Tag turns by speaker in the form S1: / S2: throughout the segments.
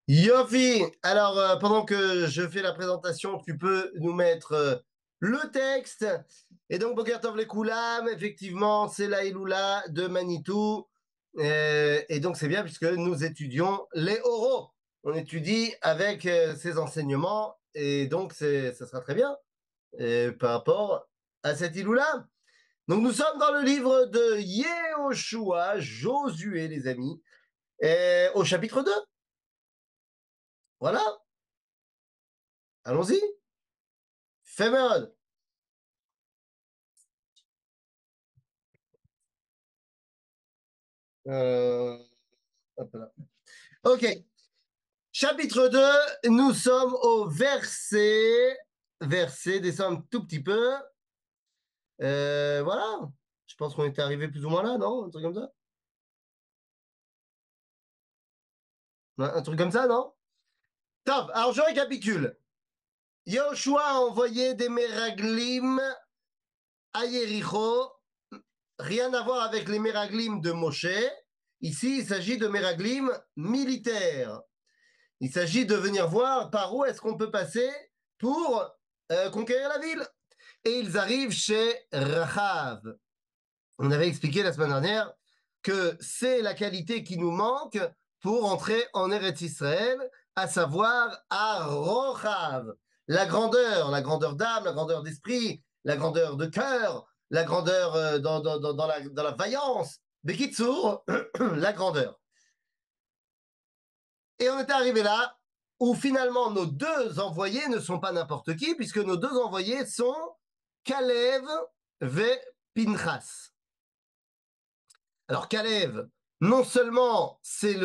S1: Yofi, alors pendant que je fais la présentation, tu peux nous mettre le texte. Et donc, Boker Tov les Koulam, effectivement, c'est la Iloula de Manitou. Et donc, c'est bien puisque nous étudions les oraux. On étudie avec ces enseignements. Et donc, ça sera très bien par rapport à cette Iloula. Donc, nous sommes dans le livre de Yehoshua, Josué, les amis, au chapitre 2. Voilà, allons-y. Fémérode. Euh, hop là. Ok. Chapitre 2, nous sommes au verset, descend un tout petit peu. Voilà. Je pense qu'on était arrivé plus ou moins là, non? Un truc comme ça? Ouais, un truc comme ça, non? Top. Alors, je récapitule. Yahushua a envoyé des Meraglim à Yéricho. Rien à voir avec les Meraglim de Moshe. Ici, il s'agit de Meraglim militaires. Il s'agit de venir voir par où est-ce qu'on peut passer pour conquérir la ville. Et ils arrivent chez Rahav. On avait expliqué la semaine dernière que c'est la qualité qui nous manque pour entrer en Eretz Israël, à savoir à Rochav. La grandeur d'âme, la grandeur d'esprit, la grandeur de cœur, la grandeur dans la vaillance. Bekitsour, la grandeur. Et on est arrivé là où finalement nos deux envoyés ne sont pas n'importe qui, puisque nos deux envoyés sont Kalev et Pinchas. Alors Kalev, non seulement c'est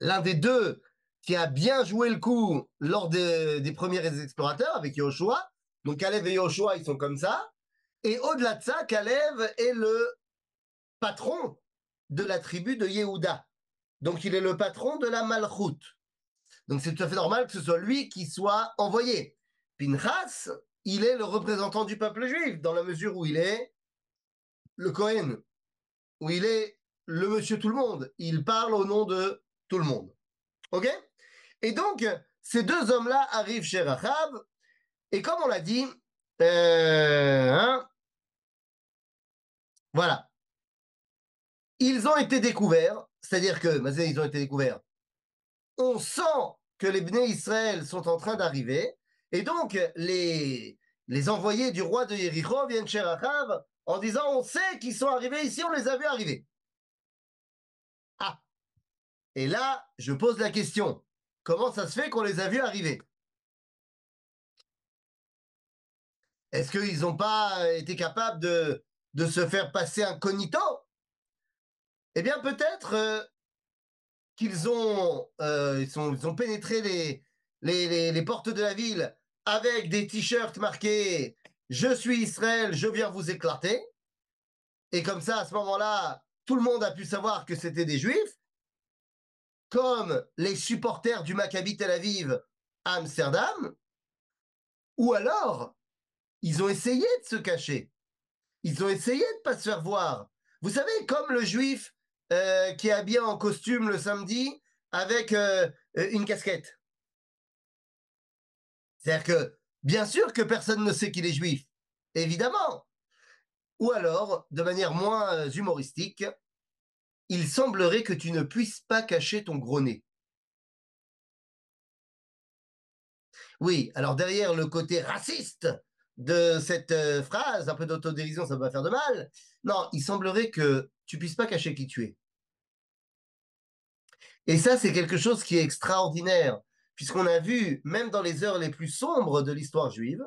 S1: l'un des deux qui a bien joué le coup lors des premiers explorateurs avec Yoshua, donc Kalev et Yoshua, ils sont comme ça, et au-delà de ça, Kalev est le patron de la tribu de Yehuda. Donc il est le patron de la Malchut. Donc c'est tout à fait normal que ce soit lui qui soit envoyé. Pinchas, il est le représentant du peuple juif, dans la mesure où il est le Cohen, où il est le monsieur tout le monde. Il parle au nom de tout le monde. OK? Et donc, ces deux hommes-là arrivent chez Rahab, et comme on l'a dit, hein, voilà, ils ont été découverts, c'est-à-dire que, ils ont été découverts, on sent que les Bnei Israël sont en train d'arriver, et donc les envoyés du roi de Yéricho viennent chez Rachav en disant on sait qu'ils sont arrivés ici, on les a vus arriver. Ah, et là, je pose la question, comment ça se fait qu'on les a vus arriver? Est-ce qu'ils n'ont pas été capables de se faire passer incognito? Eh bien, peut-être ils ont pénétré les portes de la ville avec des t-shirts marqués Je suis Israël, je viens vous éclater. Et comme ça, à ce moment-là, tout le monde a pu savoir que c'était des juifs, comme les supporters du Maccabi Tel Aviv à Amsterdam, ou alors ils ont essayé de se cacher. Ils ont essayé de ne pas se faire voir. Vous savez, comme le juif qui est habillé en costume le samedi avec une casquette. C'est-à-dire que, bien sûr que personne ne sait qu'il est juif, évidemment. Ou alors, de manière moins humoristique, il semblerait que tu ne puisses pas cacher ton gros nez. Oui, alors derrière le côté raciste de cette phrase, un peu d'autodérision, ça ne va pas faire de mal. Non, il semblerait que tu puisses pas cacher qui tu es. Et ça, c'est quelque chose qui est extraordinaire, puisqu'on a vu, même dans les heures les plus sombres de l'histoire juive,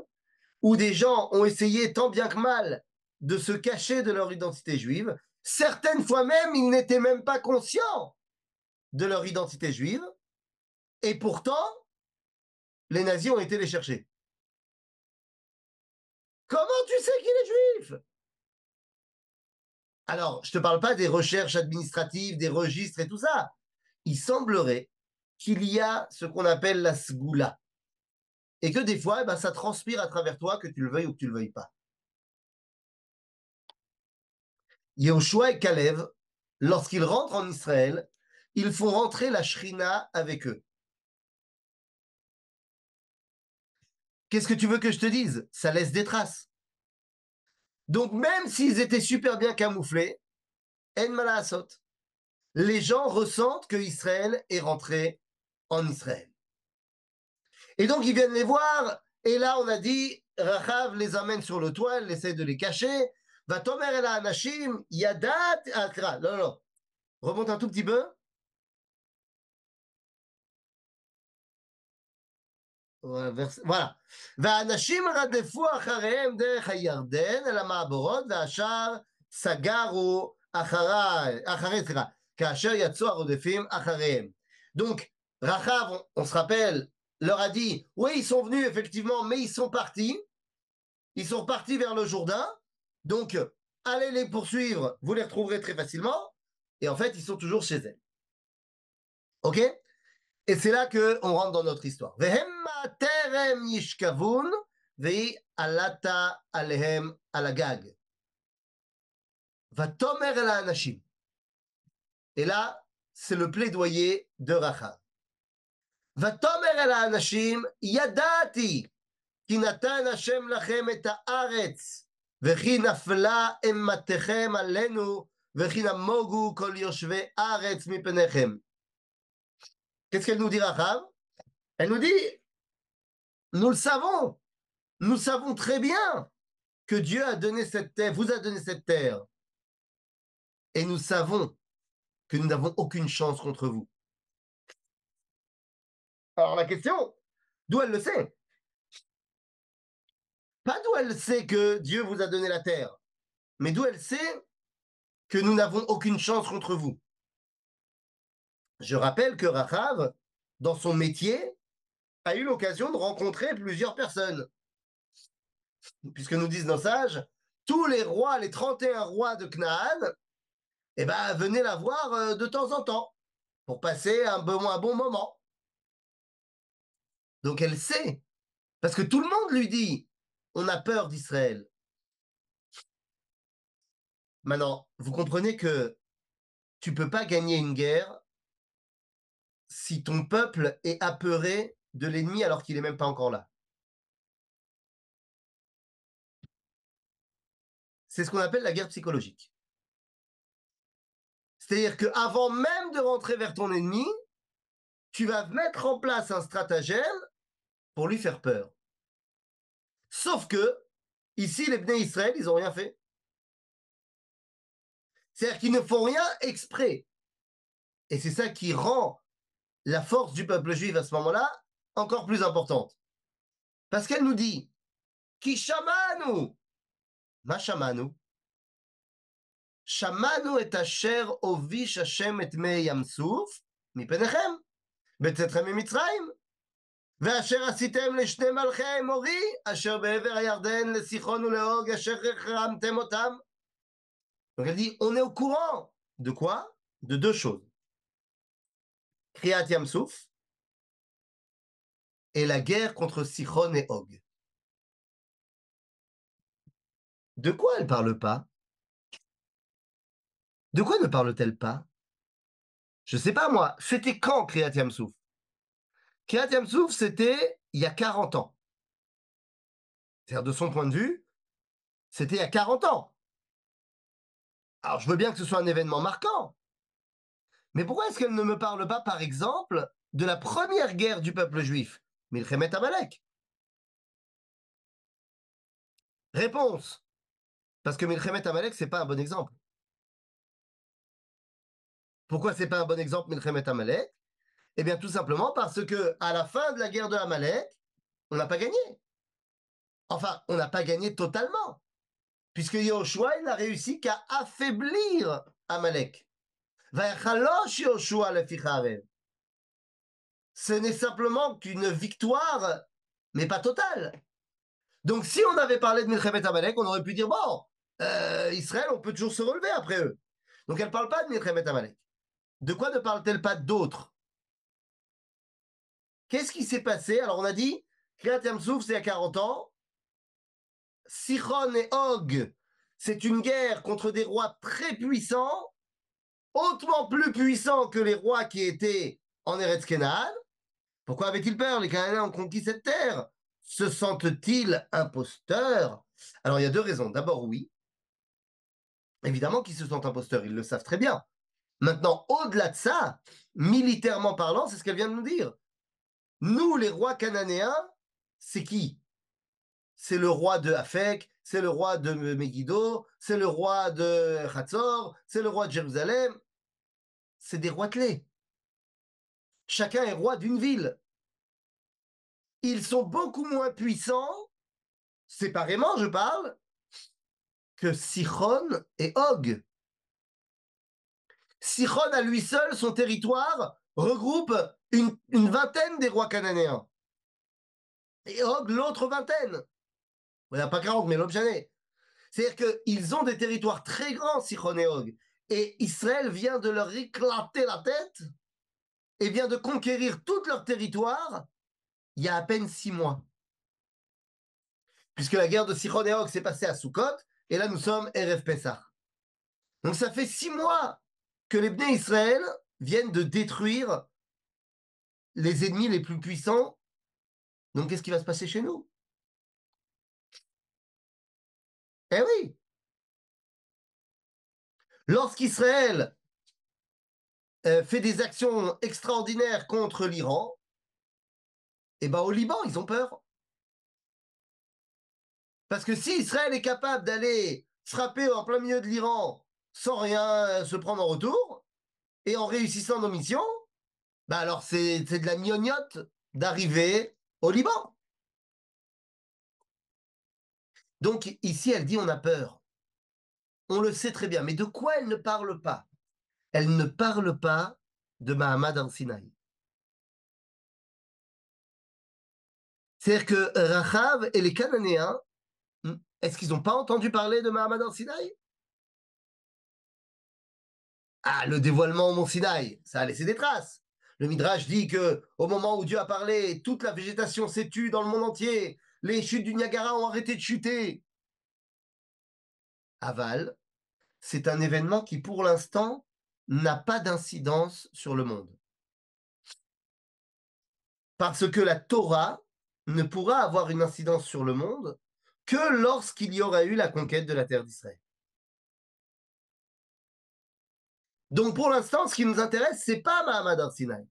S1: où des gens ont essayé tant bien que mal de se cacher de leur identité juive. Certaines fois même, ils n'étaient même pas conscients de leur identité juive. Et pourtant, les nazis ont été les chercher. Comment tu sais qu'il est juif? Alors, je ne te parle pas des recherches administratives, des registres et tout ça. Il semblerait qu'il y a ce qu'on appelle la sgoula. Et que des fois, eh ben, ça transpire à travers toi, que tu le veuilles ou que tu ne le veuilles pas. Yehoshua et Kalev, lorsqu'ils rentrent en Israël, ils font rentrer la Shrina avec eux. Qu'est-ce que tu veux que je te dise? Ça laisse des traces. Donc même s'ils étaient super bien camouflés, en malasot, les gens ressentent que Israël est rentré en Israël. Et donc ils viennent les voir, et là on a dit, Rachav les amène sur le toit, elle essaie de les cacher. Va tomer el anashim, yadat akra. Non, non, remonte un tout petit peu. Voilà. והאנשים רדפו אחריהם דרך הירדן אל המעבורות, והשאר סגרו אחרי, כאשר יצאו הרודפים אחריהם. Donc, Rachav, on se rappelle, leur a dit, oui, ils sont venus effectivement, mais ils sont partis. Ils sont partis vers le Jourdain. Donc, allez les poursuivre, vous les retrouverez très facilement. Et en fait, ils sont toujours chez elles. OK? Et c'est là qu'on rentre dans notre histoire. Vehemma terem yishkavun vei alata alehem alagag. Vatomer el anashim. Et là, c'est le plaidoyer de Rachav. Vatomer el anashim yadati ki natan Hashem lachem et haaretz וכי נפלה אימתכם עלינו וכי נמוגו כל יושבי הארץ מפניכם. Qu'est-ce qu'elle nous dit, Rachav? Elle nous dit, nous savons très bien que Dieu a donné cette terre, vous a donné cette terre. Et nous savons que nous n'avons aucune chance contre vous. Alors la question, d'où elle le sait? Pas d'où elle sait que Dieu vous a donné la terre, mais d'où elle sait que nous n'avons aucune chance contre vous. Je rappelle que Rachav, dans son métier, a eu l'occasion de rencontrer plusieurs personnes. Puisque nous disent nos sages, tous les rois, les 31 rois de Canaan, eh ben, venez la voir de temps en temps pour passer un bon moment. Donc elle sait, parce que tout le monde lui dit, on a peur d'Israël. Maintenant, vous comprenez que tu peux pas gagner une guerre si ton peuple est apeuré de l'ennemi alors qu'il est même pas encore là. C'est ce qu'on appelle la guerre psychologique. C'est-à-dire qu'avant même de rentrer vers ton ennemi, tu vas mettre en place un stratagème pour lui faire peur. Sauf que, ici, les Bnei Israël, ils n'ont rien fait. C'est-à-dire qu'ils ne font rien exprès. Et c'est ça qui rend la force du peuple juif à ce moment-là encore plus importante. Parce qu'elle nous dit, Ki shamanu, ma shamanu, shamanu et asher ovish Hashem et me yamsuf, mipenechem, בצאתכם ממצרים, ואשר עשיתם לשני מלכי האמורי, אשר בעבר הירדן, לסיחון ולעוג, אשר החרמתם אותם. Donc elle dit, on est au courant de quoi? De deux choses. Kriyat Yamsouf et la guerre contre Sichon et Og. De quoi elle parle pas? De quoi ne parle-t-elle pas? Je sais pas moi, c'était quand Kriyat Yamsouf? Kriyat Yamsouf, c'était il y a 40 ans. C'est-à-dire, de son point de vue, c'était il y a 40 ans. Alors, je veux bien que ce soit un événement marquant. Mais pourquoi est-ce qu'elle ne me parle pas, par exemple, de la première guerre du peuple juif, Milchemet Amalek? Réponse. Parce que Milchemet Amalek, c'est pas un bon exemple. Pourquoi c'est pas un bon exemple, Milchemet Amalek? Eh bien, tout simplement parce que à la fin de la guerre de Amalek, on n'a pas gagné. Enfin, on n'a pas gagné totalement. Puisque Yoshua, il n'a réussi qu'à affaiblir Amalek. Ce n'est simplement qu'une victoire, mais pas totale. Donc, si on avait parlé de Milchemet Amalek, on aurait pu dire, bon, Israël, on peut toujours se relever après eux. Donc, elle ne parle pas de Milchemet Amalek. De quoi ne parle-t-elle pas d'autres? Qu'est-ce qui s'est passé? Alors, on a dit, Kriyat Yamsouf, c'est il y a 40 ans. Sichon et Og, c'est une guerre contre des rois très puissants, hautement plus puissants que les rois qui étaient en Eretz Kenaan. Pourquoi avaient-ils peur? Les Cananéens ont conquis cette terre. Se sentent-ils imposteurs? Alors, il y a deux raisons. D'abord, oui. Évidemment qu'ils se sentent imposteurs, ils le savent très bien. Maintenant, au-delà de ça, militairement parlant, c'est ce qu'elle vient de nous dire. Nous, les rois cananéens, c'est qui? C'est le roi de Afek, c'est le roi de Megiddo, c'est le roi de Hatzor, c'est le roi de Jérusalem. C'est des roitelets. Chacun est roi d'une ville. Ils sont beaucoup moins puissants, séparément je parle, que Sichon et Og. Sichon à lui seul, son territoire, regroupe une vingtaine des rois cananéens. Et Og, l'autre vingtaine. Il n'y a pas 40, mais l'objet. C'est-à-dire qu'ils ont des territoires très grands, Sichon et Og. Et Israël vient de leur éclater la tête et vient de conquérir tout leur territoire il y a à peine 6 mois. Puisque la guerre de Sichon et Og s'est passée à Sukkot, et là nous sommes Erev Pessah. Donc ça fait 6 mois que les Bnei Israël viennent de détruire les ennemis les plus puissants. Donc qu'est-ce qui va se passer chez nous? Eh oui! Lorsqu'Israël fait des actions extraordinaires contre l'Iran, eh ben au Liban, ils ont peur. Parce que si Israël est capable d'aller frapper en plein milieu de l'Iran sans rien se prendre en retour, et en réussissant nos missions, bah alors c'est de la gnognotte d'arriver au Liban. Donc ici, elle dit on a peur. On le sait très bien. Mais de quoi elle ne parle pas? Elle ne parle pas de Mahamad al-Sinaï. C'est-à-dire que Rachav et les Cananéens, est-ce qu'ils n'ont pas entendu parler de Mahamad al-Sinaï? Ah, le dévoilement au mont Sinaï, ça a laissé des traces. Le Midrash dit que au moment où Dieu a parlé, toute la végétation s'est tue dans le monde entier. Les chutes du Niagara ont arrêté de chuter. Aval, c'est un événement qui, pour l'instant, n'a pas d'incidence sur le monde. Parce que la Torah ne pourra avoir une incidence sur le monde que lorsqu'il y aura eu la conquête de la terre d'Israël. Donc pour l'instant, ce qui nous intéresse, c'est pas Mahamad al-Sinaï.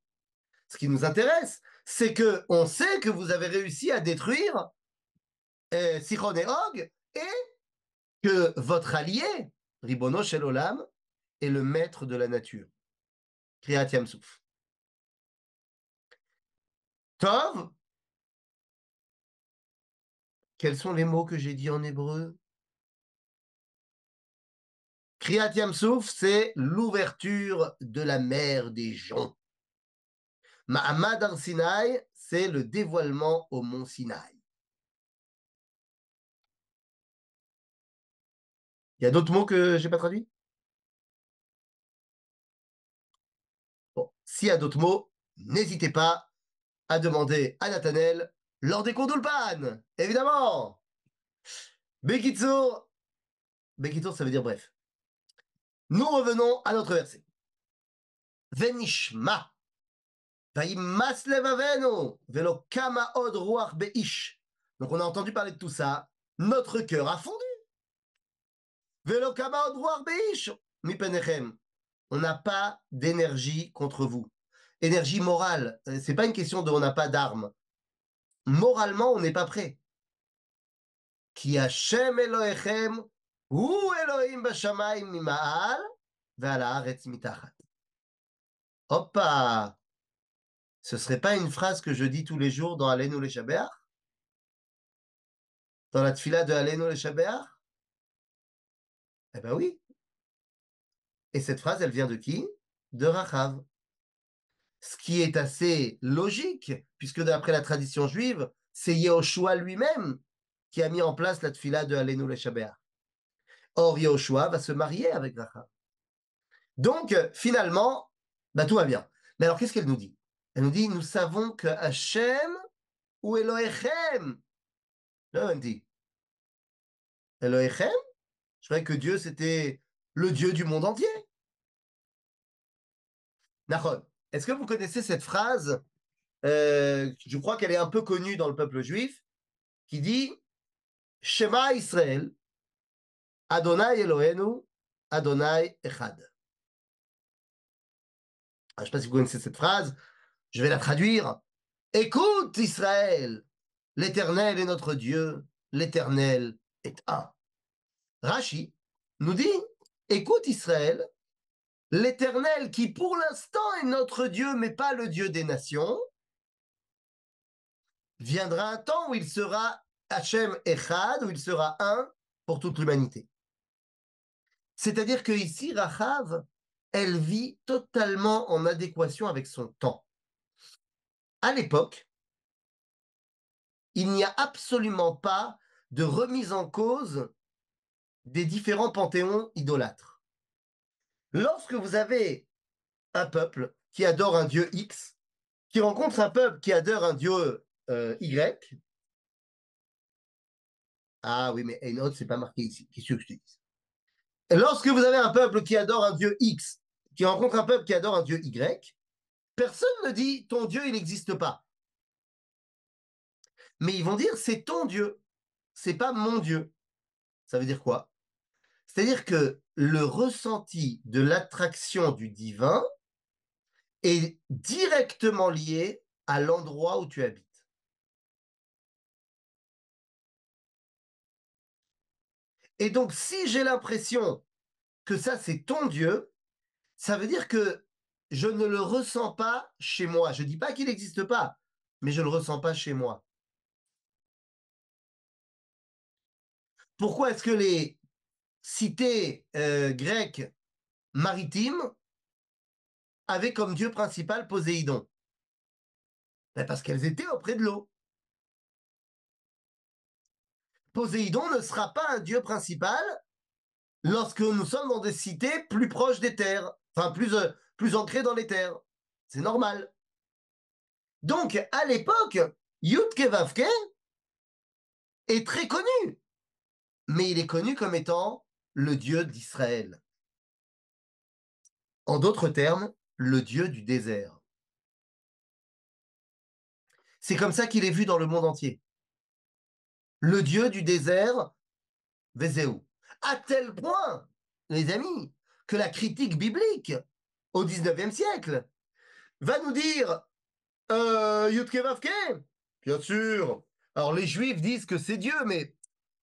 S1: Ce qui nous intéresse, c'est que on sait que vous avez réussi à détruire Sichon et Og et que votre allié, Ribono Shel Olam, est le maître de la nature. Kriyat Yamsouf. Tov, quels sont les mots que j'ai dit en hébreu? Kriyat Yamsouf, c'est l'ouverture de la mer des joncs. Mahamad al-Sinaï, c'est le dévoilement au mont Sinaï. Il y a d'autres mots que je n'ai pas traduits? Bon, s'il y a d'autres mots, n'hésitez pas à demander à Nathanaël lors des cours d'Ulpan, évidemment. Bekitsour, Bekitsour, ça veut dire bref. Nous revenons à notre verset. Venishma, vaïmas levavenu, velo kama od ruach beish. Donc on a entendu parler de tout ça. Notre cœur a fondu. Velo kama od ruach beish, mi penechem. On n'a pas d'énergie contre vous. Énergie morale, c'est pas une question de on n'a pas d'armes. Moralement, on n'est pas prêt. Ki Hashem Elohechem, hu Elohim bashamayim mima'al, ve'al haaretz mitachat. Hoppa! Ce serait pas une phrase que je dis tous les jours dans Aleinu le Shabbat? Dans la tfila de Aleinu le Shabbat? Eh ben oui. Et cette phrase, elle vient de qui? De Rachav. Ce qui est assez logique, puisque d'après la tradition juive, c'est Yehoshua lui-même qui a mis en place la tfila de Aleinu le Shabbat. Or, Yehoshua va se marier avec Rachav. Donc, finalement, bah, tout va bien. Mais alors, qu'est-ce qu'elle nous dit? Elle nous dit, nous savons que Hachem ou Elohechem. Là, elle dit, Elohechem? Je croyais que Dieu, c'était le Dieu du monde entier. Nahon, est-ce que vous connaissez cette phrase? Je crois qu'elle est un peu connue dans le peuple juif. qui dit Shema Israël, Adonai Elohenu, Adonai Echad. Je ne sais pas si vous connaissez cette phrase, je vais la traduire. Écoute Israël, l'Éternel est notre Dieu, l'Éternel est un. Rashi nous dit, écoute Israël, l'Éternel qui pour l'instant est notre Dieu, mais pas le Dieu des nations, viendra un temps où il sera Hachem Echad, où il sera un pour toute l'humanité. C'est-à-dire que ici, Rachav, elle vit totalement en adéquation avec son temps. À l'époque, il n'y a absolument pas de remise en cause des différents panthéons idolâtres. Lorsque vous avez un peuple qui adore un dieu X, qui rencontre un peuple qui adore un dieu Y, ah oui, mais Einot, c'est pas marqué ici. Qu'est-ce que je te dis? Lorsque vous avez un peuple qui adore un dieu X, qui rencontre un peuple qui adore un dieu Y, personne ne dit ton dieu, il n'existe pas. Mais ils vont dire c'est ton dieu, c'est pas mon dieu. Ça veut dire quoi? C'est-à-dire que le ressenti de l'attraction du divin est directement lié à l'endroit où tu habites. Et donc, si j'ai l'impression que ça, c'est ton Dieu, ça veut dire que je ne le ressens pas chez moi. Je ne dis pas qu'il n'existe pas, mais je ne le ressens pas chez moi. Pourquoi est-ce que les cités grecques maritimes avaient comme Dieu principal Poséidon? Ben parce qu'elles étaient auprès de l'eau. Poséidon ne sera pas un Dieu principal lorsque nous sommes dans des cités plus proches des terres, enfin plus ancrées dans les terres. C'est normal. Donc, à l'époque, Yudke Vavke est très connu, mais il est connu comme étant le Dieu d'Israël. En d'autres termes, le Dieu du désert. C'est comme ça qu'il est vu dans le monde entier. Le Dieu du désert, Vézéou. À tel point, les amis, que la critique biblique au 19e siècle va nous dire Yudke Vavke, bien sûr. Alors les Juifs disent que c'est Dieu, mais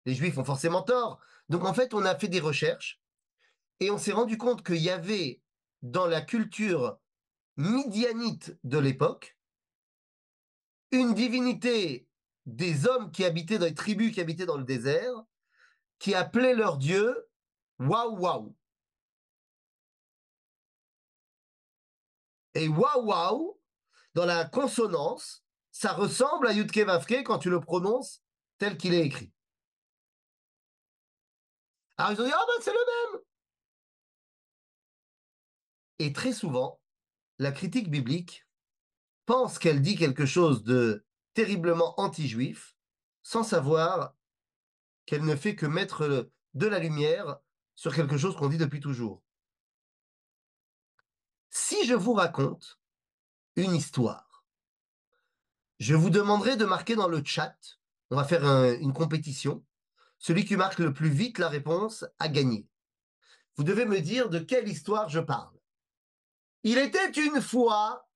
S1: les Juifs ont forcément tort. Donc en fait, on a fait des recherches et on s'est rendu compte qu'il y avait dans la culture midianite de l'époque une divinité des hommes qui habitaient dans les tribus qui habitaient dans le désert, qui appelait leur dieu Waouh Waouh. Et Waouh Waouh, dans la consonance, ça ressemble à Yudke Vavke quand tu le prononces tel qu'il est écrit. Alors ils ont dit, ah ben c'est le même. Et très souvent, la critique biblique pense qu'elle dit quelque chose de terriblement anti-juif, sans savoir qu'elle ne fait que mettre de la lumière sur quelque chose qu'on dit depuis toujours. Si je vous raconte une histoire, je vous demanderai de marquer dans le chat, on va faire une compétition, celui qui marque le plus vite la réponse a gagné. Vous devez me dire de quelle histoire je parle. Il était une fois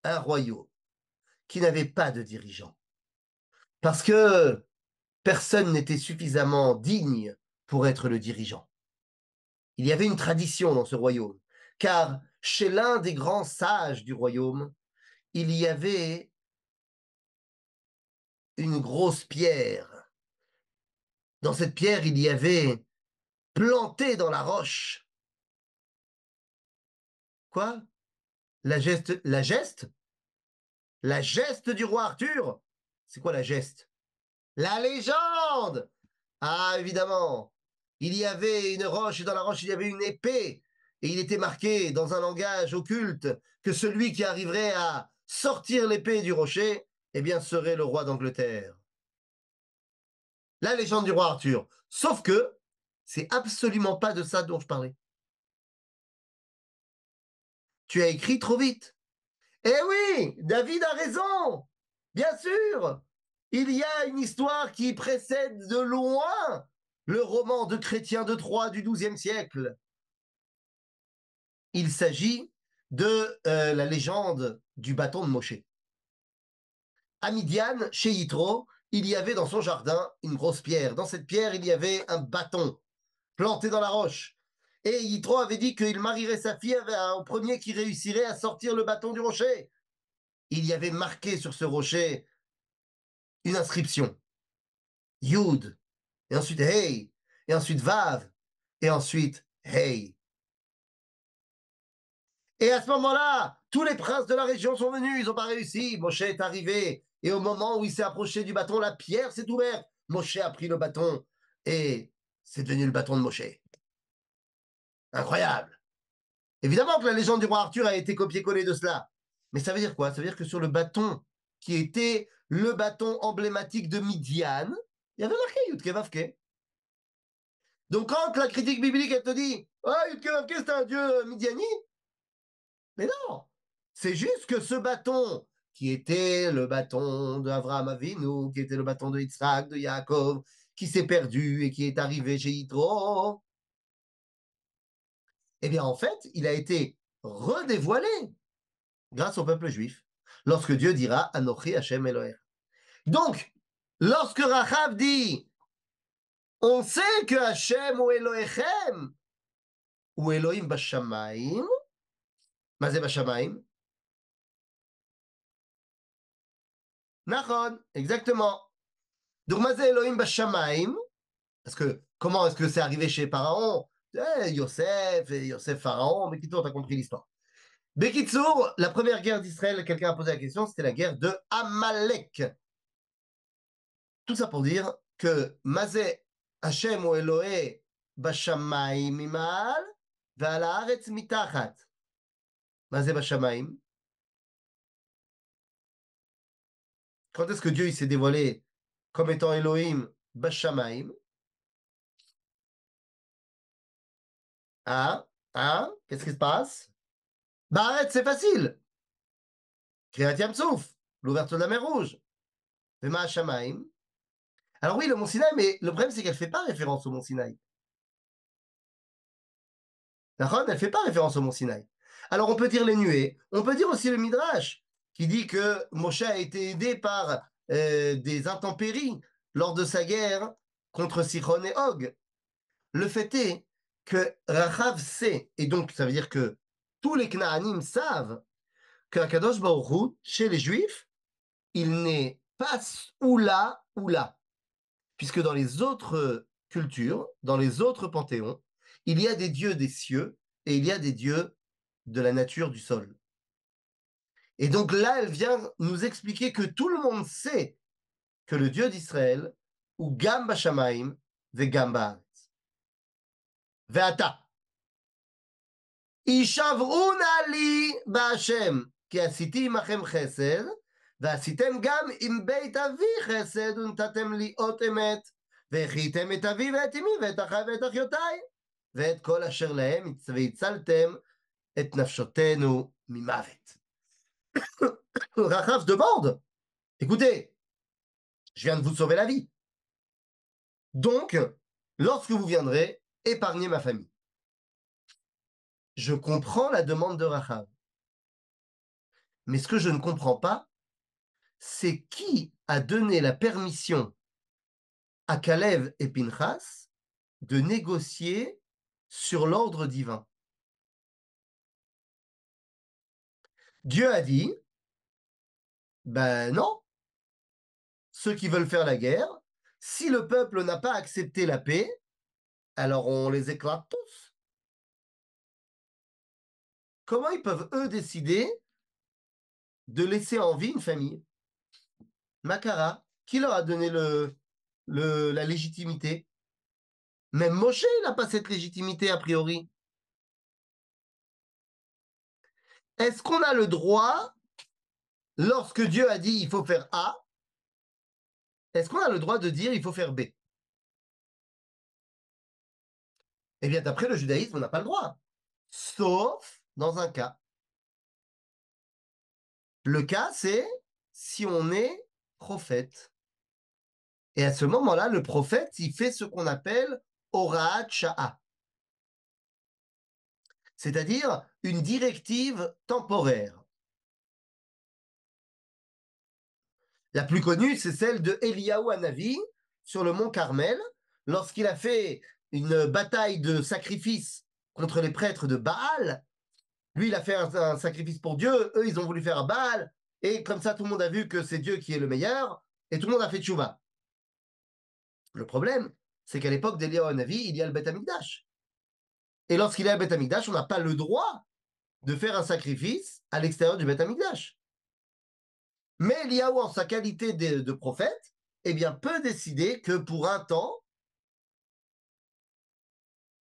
S1: un royaume qui n'avait pas de dirigeant. Parce que personne n'était suffisamment digne pour être le dirigeant. Il y avait une tradition dans ce royaume, car chez l'un des grands sages du royaume, il y avait une grosse pierre. Dans cette pierre, il y avait planté dans la roche. Quoi? La geste du roi Arthur? C'est quoi la geste? La légende! Ah, évidemment. Il y avait une roche et dans la roche, il y avait une épée. Et il était marqué dans un langage occulte que celui qui arriverait à sortir l'épée du rocher, eh bien, serait le roi d'Angleterre. La légende du roi Arthur. Sauf que c'est absolument pas de ça dont je parlais. Tu as écrit trop vite. Eh oui, David a raison. Bien sûr. il y a une histoire qui précède de loin le roman de Chrétien de Troyes du XIIe siècle. Il s'agit de la légende du bâton de Moshe. À Midian, chez Yitro, il y avait dans son jardin une grosse pierre. Dans cette pierre, il y avait un bâton planté dans la roche. Et Yitro avait dit qu'il marierait sa fille au premier qui réussirait à sortir le bâton du rocher. Il y avait marqué sur ce rocher une inscription. Yud, et ensuite Hey, et ensuite Vav, et ensuite Hey. Et à ce moment-là, tous les princes de la région sont venus, ils n'ont pas réussi. Moshe est arrivé, et au moment où il s'est approché du bâton, la pierre s'est ouverte. Moshe a pris le bâton, et c'est devenu le bâton de Moshe. Incroyable. Évidemment que la légende du roi Arthur a été copié-collé de cela. Mais ça veut dire quoi? Ça veut dire que sur le bâton, qui était le bâton emblématique de Midian, il y avait marqué Yudke Vavke. Donc quand la critique biblique, elle te dit « Ah, Yudke Vavke, c'est un dieu midiani », mais non, c'est juste que ce bâton, qui était le bâton d'Avraham Avinu, qui était le bâton de Yitzhak, de Yaakov, qui s'est perdu et qui est arrivé chez Yitro, eh bien en fait, il a été redévoilé grâce au peuple juif, lorsque Dieu dira Anochi Hashem Eloher. Donc, lorsque Rachav dit on sait que Hashem ou Elohechem ou Elohim Bashamayim, Mazé Bashamayim, Nachon, exactement. Donc, Mazé Elohim Bashamayim, parce que comment est-ce que c'est arrivé chez Pharaon? Yosef et Yosef Pharaon, mais qui t'as compris l'histoire. Bekitsour, la première guerre d'Israël, quelqu'un a posé la question, c'était la guerre de Amalek. Tout ça pour dire que Mazé Hashem ou Eloé Bashamayim Imal, ועל הארץ מתחת. מה זה בשמיים? Quand est-ce que Dieu il s'est dévoilé comme étant Elohim Bashamayim? Ah, ah, qu'est-ce qui se passe? Bah arrête, c'est facile. Kriyat Yamsouf, l'ouverture de la mer Rouge. Vema Hashamaim. Alors oui, le mont Sinaï, mais le problème c'est qu'elle ne fait pas référence au mont Sinaï. D'accord? Elle ne fait pas référence au mont Sinaï. Alors on peut dire les nuées, on peut dire aussi le Midrash, qui dit que Moshe a été aidé par des intempéries lors de sa guerre contre Sichon et Og. Le fait est que Rachav sait, et donc ça veut dire que tous les Knaanim savent que Kadosh Baruch Hu, chez les Juifs, il n'est pas ou là, puisque dans les autres cultures, dans les autres panthéons, il y a des dieux des cieux et il y a des dieux de la nature du sol. Et donc là, elle vient nous expliquer que tout le monde sait que le Dieu d'Israël, ou Gam Bashamaim, ve Gam Baaretz. Ve'ata. Ishavruna li ba'Hashem, כי עשיתי עמכם חסד, ועשיתם גם עם בית אבי חסד, ונתתם לי אות אמת, והחיתם את אבי ואת אמי ואת אחי ואת אחיותיי, ואת כל אשר להם, והצלתם את נפשותינו ממוות. Rachav demande, écoutez, je viens de vous sauver la vie. Donc, lorsque vous viendrez, épargnez ma famille. Je comprends la demande de Rachav. Mais ce que je ne comprends pas, c'est qui a donné la permission à Kalev et Pinchas de négocier sur l'ordre divin. Dieu a dit, ben non, ceux qui veulent faire la guerre, si le peuple n'a pas accepté la paix, alors on les éclate tous. Comment ils peuvent, eux, décider de laisser en vie une famille? Makara, qui leur a donné la légitimité? Même Moshe, il n'a pas cette légitimité a priori. Est-ce qu'on a le droit, lorsque Dieu a dit il faut faire A, est-ce qu'on a le droit de dire il faut faire B? Eh bien, d'après le judaïsme, on n'a pas le droit. Sauf dans un cas. Le cas, c'est si on est prophète. Et à ce moment-là, le prophète, il fait ce qu'on appelle Horaat Sha'a, c'est-à-dire une directive temporaire. La plus connue, c'est celle de Eliyahu Hanavi sur le mont Carmel, lorsqu'il a fait une bataille de sacrifice contre les prêtres de Baal. Lui, il a fait un sacrifice pour Dieu, eux, ils ont voulu faire un Baal, et comme ça, tout le monde a vu que c'est Dieu qui est le meilleur, et tout le monde a fait tchouva. Le problème, c'est qu'à l'époque d'Eliyahu Hanavi, il y a le Beth Amikdash. Et lorsqu'il y a le Beth Amikdash, on n'a pas le droit de faire un sacrifice à l'extérieur du Beth Amikdash. Mais Eliyahu, en sa qualité de prophète, eh bien, peut décider que pour un temps,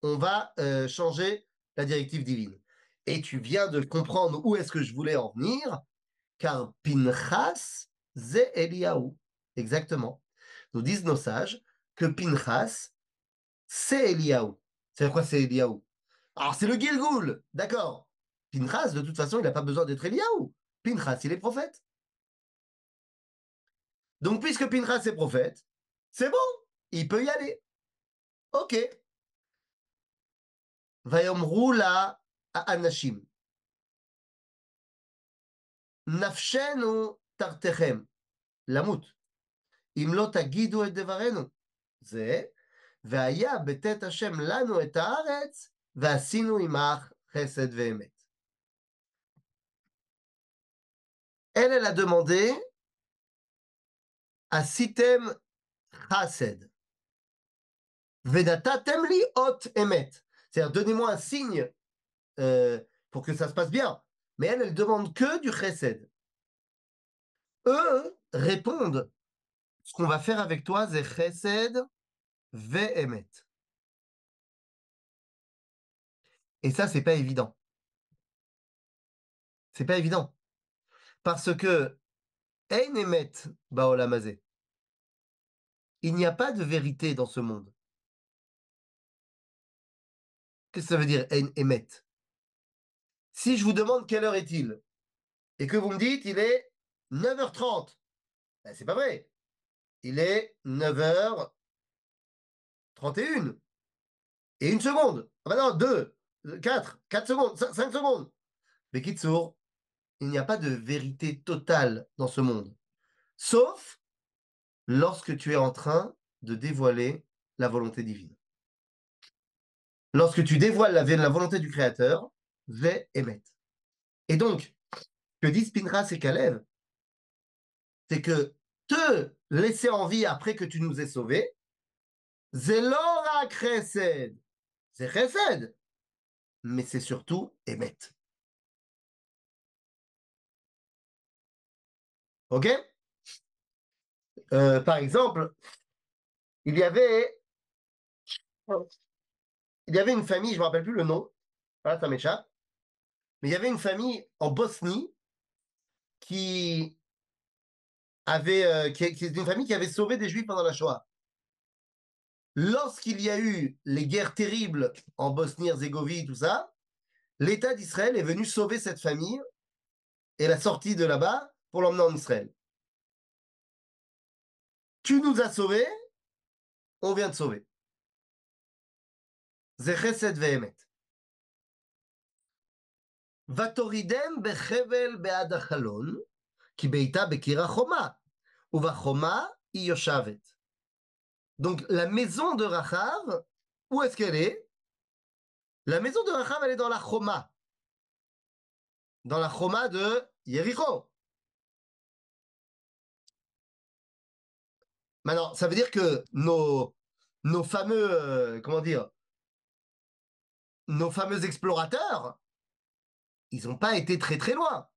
S1: on va changer la directive divine. Et tu viens de comprendre où est-ce que je voulais en venir, car Pinchas, c'est Eliyahu. Exactement. Nous disent nos sages que Pinchas, c'est Eliyahu. C'est quoi, c'est Eliyahu? Alors, c'est le Gilgoul, d'accord. Pinchas, de toute façon, il n'a pas besoin d'être Eliyahu. Pinchas, il est prophète. Donc, puisque Pinchas est prophète, c'est bon, il peut y aller. Ok. Vayomrou la anashim. Nafshenu tartechem. למות. אם לא תגידו את דברנו. זה, והיה בתת השם לנו את הארץ, ועשינו עמך חסד ואמת. Elle a demandé, עשיתם חסד. ונתתם לי אות אמת. C'est-à-dire, donnez-moi un signe pour que ça se passe bien. Mais elle demande que du chesed. Eux répondent, ce qu'on va faire avec toi, c'est chesed ve'emet. Et ça, c'est pas évident. C'est pas évident. Parce que Ein emet ba'olam hazeh. Il n'y a pas de vérité dans ce monde. Qu'est-ce que ça veut dire Ein emet? Si je vous demande quelle heure est-il, et que vous me dites il est 9h30, ben, c'est pas vrai. Il est 9h31. Et une seconde. Ah ben non, 2, 4 secondes, 5 secondes. Mais Kitsour, il n'y a pas de vérité totale dans ce monde. Sauf lorsque tu es en train de dévoiler la volonté divine. Lorsque tu dévoiles la volonté du Créateur, ve emet. Et donc, que disent Pinchas et Kalev, c'est que te laisser en vie après que tu nous aies sauvés, c'est l'ora chesed. C'est chesed, mais c'est surtout emet. Ok? Par exemple, il y avait une famille, je ne me rappelle plus le nom, voilà, ça m'échappe, mais il y avait une famille en Bosnie qui qui est une famille qui avait sauvé des Juifs pendant la Shoah. Lorsqu'il y a eu les guerres terribles en Bosnie-Herzégovine, tout ça, l'État d'Israël est venu sauver cette famille et la sortie de là-bas pour l'emmener en Israël. Tu nous as sauvés, on vient de sauver. זה חסד ואמת. ותורידם בחבל בעד החלון, כי ביתה בקיר החומה, ובחומה היא יושבת. Donc, la maison de Rachav, où est-ce qu'elle est? La maison de Rachav, elle est dans la Choma. Dans la Choma de Yericho. Maintenant, ça veut dire que nos fameux, comment dire, nos fameux explorateurs, ils n'ont pas été très très loin.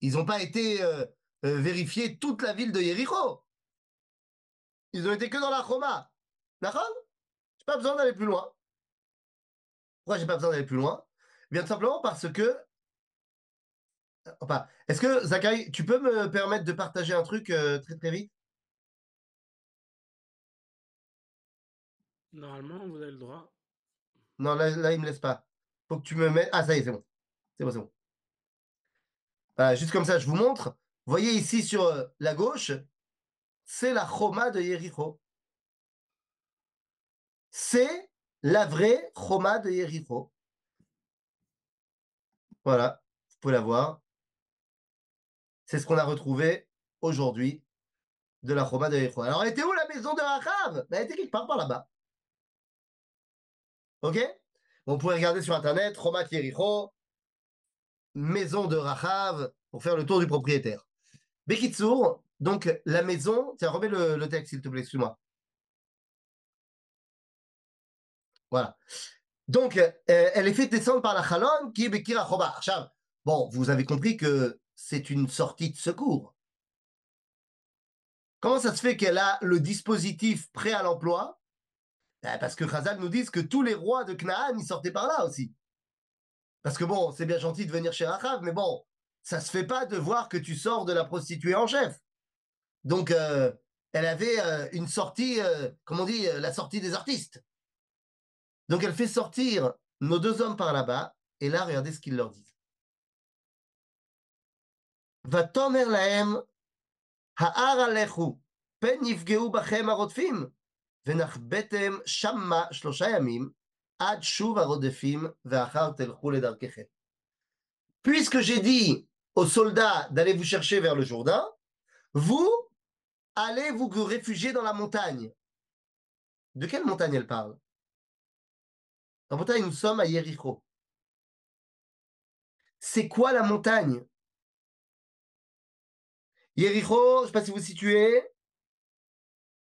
S1: Ils n'ont pas été vérifier toute la ville de Yericho. Ils ont été que dans la Choma. D'accord? J'ai pas besoin d'aller plus loin. Pourquoi j'ai pas besoin d'aller plus loin? Bien simplement parce que, enfin, est-ce que Zachary, tu peux me permettre de partager un truc très très vite?
S2: Normalement, vous avez le droit.
S1: Non, là, il me laisse pas. Faut que tu me mettes. Ah, ça y est, c'est bon. C'est bon, c'est bon. Voilà, juste comme ça, je vous montre. Vous voyez ici sur la gauche, c'est la Choma de Yericho. C'est la vraie Choma de Yericho. Voilà, vous pouvez la voir. C'est ce qu'on a retrouvé aujourd'hui de la Choma de Yericho. Alors, elle était où la maison de Achav? Elle était quelque part par là-bas. Ok? On pourrait regarder sur Internet, Choma de Yericho, maison de Rachav, pour faire le tour du propriétaire. Bekitsour, donc la maison, tiens, remets le texte s'il te plaît, excuse-moi. Voilà. Donc, elle est fait descendre par la Chalon qui est Bekira Choba. Bon, vous avez compris que c'est une sortie de secours. Comment ça se fait qu'elle a le dispositif prêt à l'emploi? Parce que Chazal nous dit que tous les rois de Canaan, ils sortaient par là aussi. Parce que bon, c'est bien gentil de venir chez Rachav, mais bon, ça se fait pas de voir que tu sors de la prostituée en chef. Donc, elle avait une sortie, comme on dit, la sortie des artistes. Donc, elle fait sortir nos deux hommes par là-bas, et là, regardez ce qu'ils leur disent. ותאמר להם, הער עליכו, פן יפגעו בכם הרודפים, ונחבאתם שמה 3 ימים, עד שוב הרודפים, ואחר תלכו לדרככם. Puisque j'ai dit aux soldats d'aller vous chercher vers le Jourdain, vous allez vous réfugier dans la montagne. De quelle montagne elle parle? En montagne, nous sommes à Yericho. C'est quoi la montagne? Yericho, je ne sais pas si vous situez.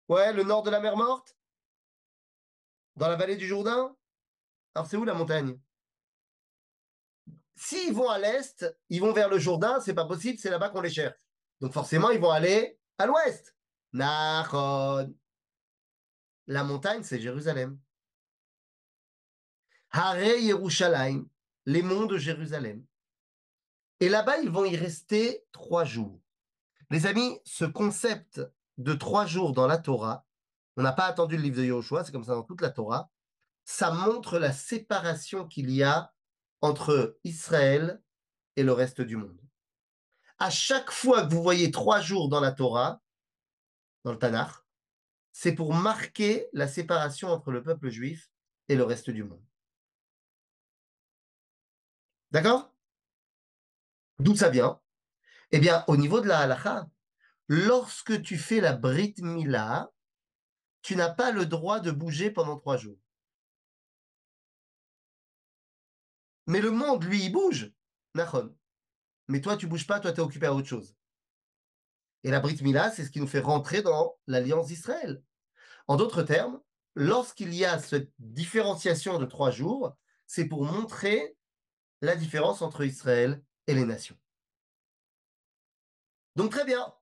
S1: Ouais, le nord de la mer Morte, dans la vallée du Jourdain. Alors, c'est où la montagne? S'ils vont à l'est, ils vont vers le Jourdain, c'est pas possible, c'est là-bas qu'on les cherche. Donc, forcément, ils vont aller à l'ouest. Nachon. La montagne, c'est Jérusalem. Hare Yerushalayim, les monts de Jérusalem. Et là-bas, ils vont y rester 3 jours. Les amis, ce concept de 3 jours dans la Torah, on n'a pas attendu le livre de Yahushua, c'est comme ça dans toute la Torah, ça montre la séparation qu'il y a entre Israël et le reste du monde. À chaque fois que vous voyez 3 jours dans la Torah, dans le Tanakh, c'est pour marquer la séparation entre le peuple juif et le reste du monde. D'accord? D'où ça vient? Eh bien, au niveau de la halakha, lorsque tu fais la Brit Mila, tu n'as pas le droit de bouger pendant 3 jours. Mais le monde, lui, il bouge. Nachon. Mais toi, tu bouges pas, toi, tu es occupé à autre chose. Et la Brit Mila, c'est ce qui nous fait rentrer dans l'alliance d'Israël. En d'autres termes, lorsqu'il y a cette différenciation de 3 jours, c'est pour montrer la différence entre Israël et les nations. Donc très bien.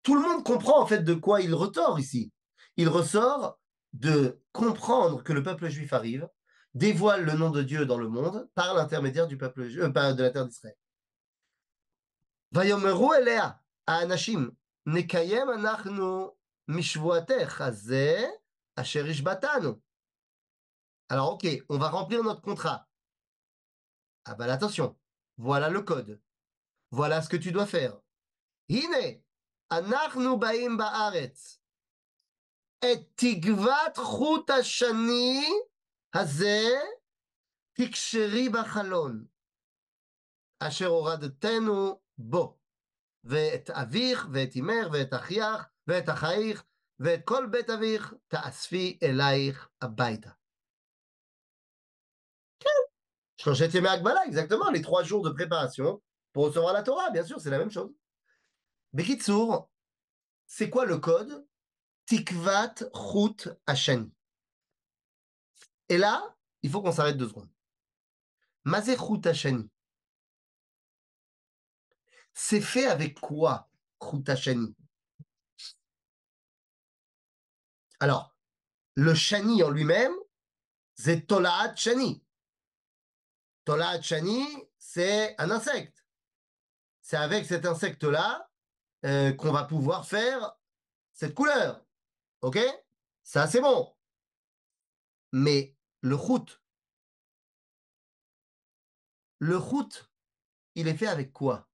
S1: Tout le monde comprend en fait de quoi il ressort ici. Il ressort de comprendre que le peuple juif arrive, dévoile le nom de Dieu dans le monde par l'intermédiaire du peuple de la terre d'Israël. ויאמרו אליה האנשים, נקיים אנחנו משבועתך הזה אשר השבעתנו. Alors ok, on va remplir notre contrat. Ah ben attention, voilà le code. Voilà ce que tu dois faire. הנה, אנחנו באים בארץ. את תקוות חוט השני הזה תקשרי בחלון, אשר הורדתנו בו, ואת אביך ואת אמך ואת אחייך ואת אחייך ואת כל בית אביך תאספי אלייך הביתה. שלושת ימי הגבלה, exactement, les 3 jours de préparation pour recevoir la Torah, bien sûr, c'est la même chose. Bekitsour, c'est quoi le code? Tikvat Chut Hashani. Et là, il faut qu'on s'arrête 2 secondes. Mazé Chut Hashani. C'est fait avec quoi, Chut Hashani? Alors, le Shani en lui-même, c'est Tolaat Shani. Tolaat Shani, c'est un insecte. C'est avec cet insecte-là qu'on va pouvoir faire cette couleur. OK? Ça, c'est bon. Mais le chut, il est fait avec quoi?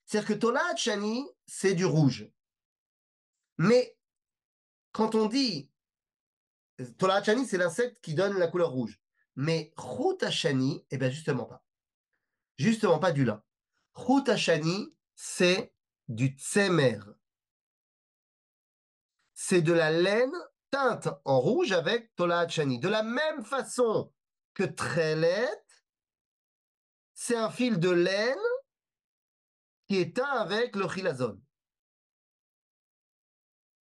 S1: C'est-à-dire que Tolaat Shani, c'est du rouge. Mais quand on dit Tola Hachani, c'est l'insecte qui donne la couleur rouge. Mais Chut Hachani, eh bien justement pas. Justement pas du lin. Chut Hachani, c'est du tsemer. C'est de la laine teinte en rouge avec Tola Hachani. De la même façon que Trelet, c'est un fil de laine qui est teint avec le chilazone.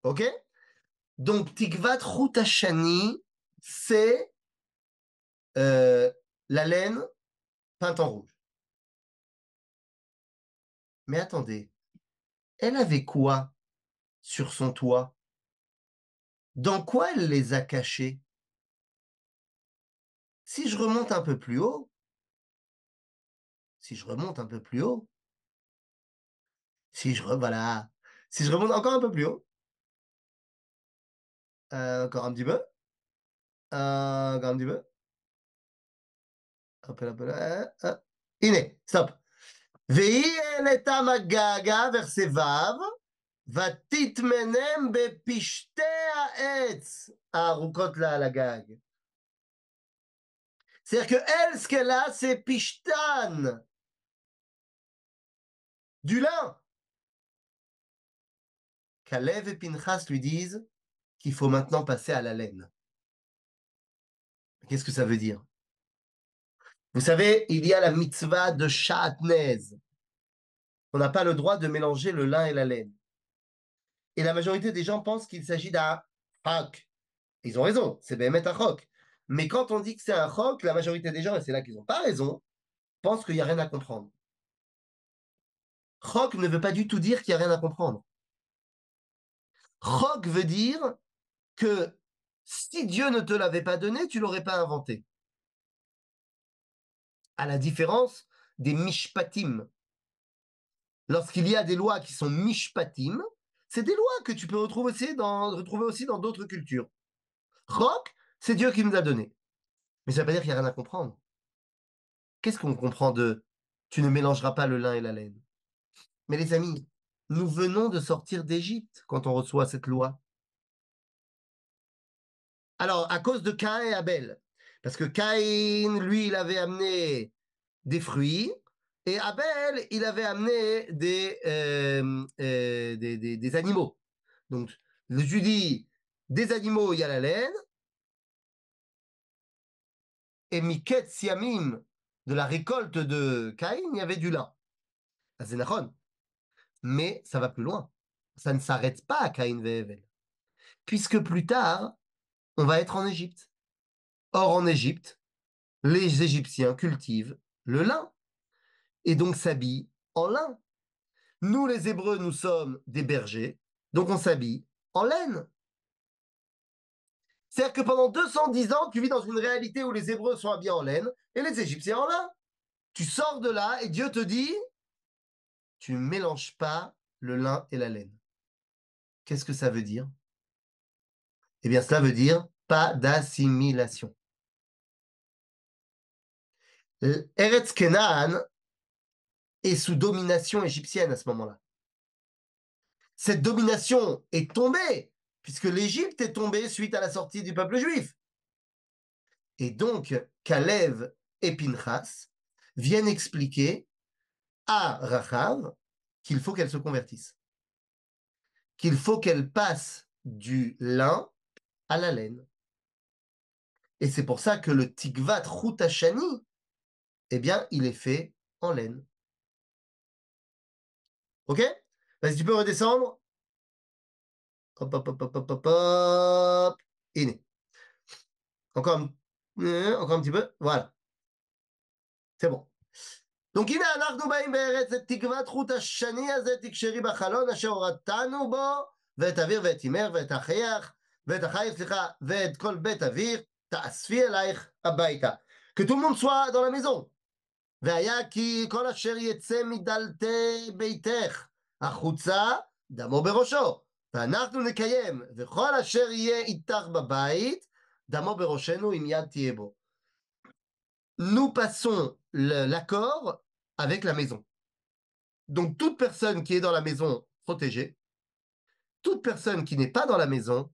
S1: Ok? Donc, Tikvat Chut Hachani, c'est la laine peinte en rouge. Mais attendez, elle avait quoi sur son toit? Dans quoi elle les a cachés? Si je remonte un peu plus haut, si je remonte un peu plus haut, voilà, si je remonte encore un peu plus haut, encore un petit peu, encore un petit peu, hop là, Iné, stop. והיא העלתה מגגה, verset ו', ותתמנם בפשתי העץ הארוכות לה על הגג. C'est-à-dire que elle, ce qu'elle a, c'est pishtan, du lin. Kalev et Pinchas lui disent qu'il faut maintenant passer à la laine. Qu'est-ce que ça veut dire? Vous savez, il y a la mitzvah de Sha'atnez. On n'a pas le droit de mélanger le lin et la laine. Et la majorité des gens pensent qu'il s'agit d'un chok. Ils ont raison, c'est Béhémet un chok. Mais quand on dit que c'est un chok, la majorité des gens, et c'est là qu'ils n'ont pas raison, pensent qu'il n'y a rien à comprendre. Chok ne veut pas du tout dire qu'il n'y a rien à comprendre. Chok veut dire que si Dieu ne te l'avait pas donné, tu l'aurais pas inventé. À la différence des mishpatim. Lorsqu'il y a des lois qui sont mishpatim, c'est des lois que tu peux retrouver aussi dans d'autres cultures. Chok, c'est Dieu qui nous a donné. Mais ça ne veut pas dire qu'il n'y a rien à comprendre. Qu'est-ce qu'on comprend de tu ne mélangeras pas le lin et la laine? Mais les amis, nous venons de sortir d'Égypte quand on reçoit cette loi. Alors, à cause de Caïn et Abel. Parce que Caïn, lui, il avait amené des fruits, et Abel, il avait amené des animaux. Donc, je dis, des animaux, il y a la laine, et Miket Siamim, de la récolte de Caïn, il y avait du lin. C'est nachon. Mais ça va plus loin. Ça ne s'arrête pas à Caïn et Abel. Puisque plus tard, on va être en Égypte. Or, en Égypte, les Égyptiens cultivent le lin et donc s'habillent en lin. Nous, les Hébreux, nous sommes des bergers, donc on s'habille en laine. C'est-à-dire que pendant 210 ans, tu vis dans une réalité où les Hébreux sont habillés en laine et les Égyptiens en lin. Tu sors de là et Dieu te dit, tu ne mélanges pas le lin et la laine. Qu'est-ce que ça veut dire? Eh bien, cela veut dire pas d'assimilation. Eretz Kenaan est sous domination égyptienne à ce moment-là. Cette domination est tombée, puisque l'Égypte est tombée suite à la sortie du peuple juif. Et donc, Kalev et Pinchas viennent expliquer à Rachav qu'il faut qu'elle se convertisse, qu'il faut qu'elle passe du lin à la laine. Et c'est pour ça que le Tikvat Chut Hashani, eh bien, il est fait en laine. Ok? Vas-y, tu peux redescendre. Hop, hop, hop, hop, hop, hop, hop. Iné. Encore un petit peu. Voilà. C'est bon. Donc הנה אנחנו באים בארץ את תקוות חוט השני הזה תקשרי בחלון אשר הורדתנו בו ואת אוויר ואת הימר ואת החייך ואת כל בית אוויר תאספי אלייך הביתה. Que tout le monde soit dans la maison. והיה כי כל אשר יצא מדלתי ביתך החוצה דמו בראשו ואנחנו נקיים וכל אשר יהיה איתך בבית דמו בראשנו אם יד תהיה בו. Nous passons l'accord avec la maison. Donc, toute personne qui est dans la maison protégée, toute personne qui n'est pas dans la maison,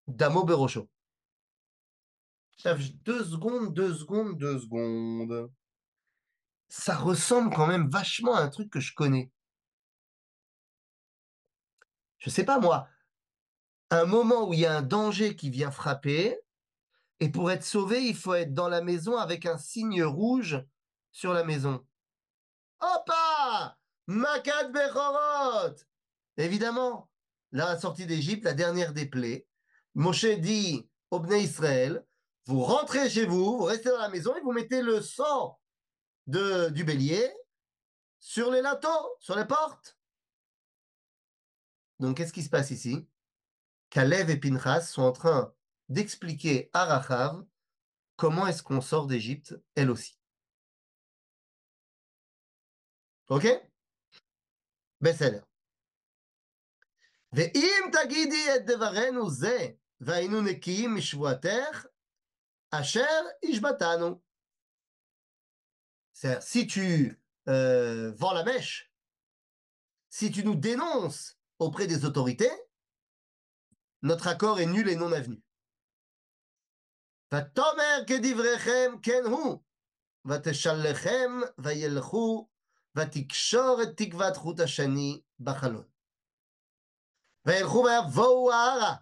S1: Damo Berocho. 2 secondes, 2 secondes, 2 secondes. Ça ressemble quand même vachement à un truc que je connais. Je sais pas moi, un moment où il y a un danger qui vient frapper, et pour être sauvé, il faut être dans la maison avec un signe rouge sur la maison. Hoppa! Makat Bechorot! Évidemment, la sortie d'Égypte, la dernière des plaies. Moshe dit au Bnei Israël, vous rentrez chez vous, vous restez dans la maison et vous mettez le sang du bélier sur les linteaux, sur les portes. Donc, qu'est-ce qui se passe ici? Kalev et Pinchas sont en train d'expliquer à Rachav comment est-ce qu'on sort d'Égypte, elle aussi. Ok? בסדר. ואם תגידי את דברנו זה, והיינו נקיים משבועתך, אשר השבתנו. C'est-à-dire, si tu vends la mèche, si tu nous dénonces auprès des autorités, notre accord est nul et non avenu. ותאמר כדבריכם כן הוא, ותשלחם וילכו, ותקשור את תקוות חוט השני בחלון. וילכו ויבואו ההרה,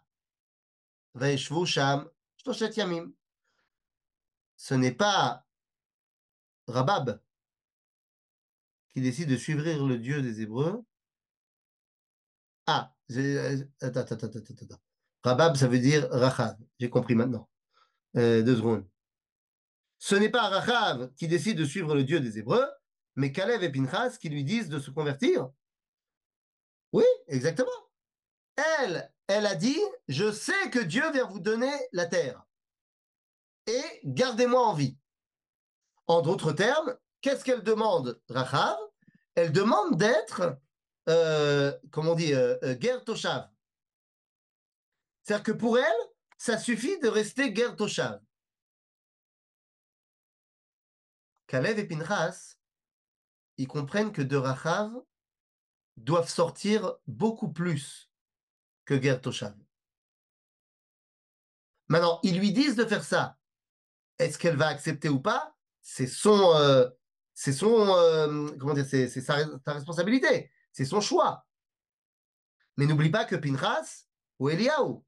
S1: וישבו שם 3 ימים. Ce n'est pas Rabab qui décide de suivre le Dieu des Hébreux. Ah, attends. Rabab, ça veut dire Rachav. J'ai compris maintenant. 2 secondes. Ce n'est pas Rachav qui décide de suivre le Dieu des Hébreux, mais Kalev et Pinchas qui lui disent de se convertir. Oui, exactement. Elle a dit, je sais que Dieu vient vous donner la terre. Et gardez-moi en vie. En d'autres termes, qu'est-ce qu'elle demande, Rachav? Elle demande d'être, comment on dit, Ger Toshav. C'est-à-dire que pour elle, ça suffit de rester Ger Toshav. Kalev et Pinchas, ils comprennent que de Rachav doivent sortir beaucoup plus que Ger Toshav. Maintenant, ils lui disent de faire ça. Est-ce qu'elle va accepter ou pas? C'est comment dire, c'est sa responsabilité, c'est son choix. Mais n'oublie pas que Pinchas ou Eliaou,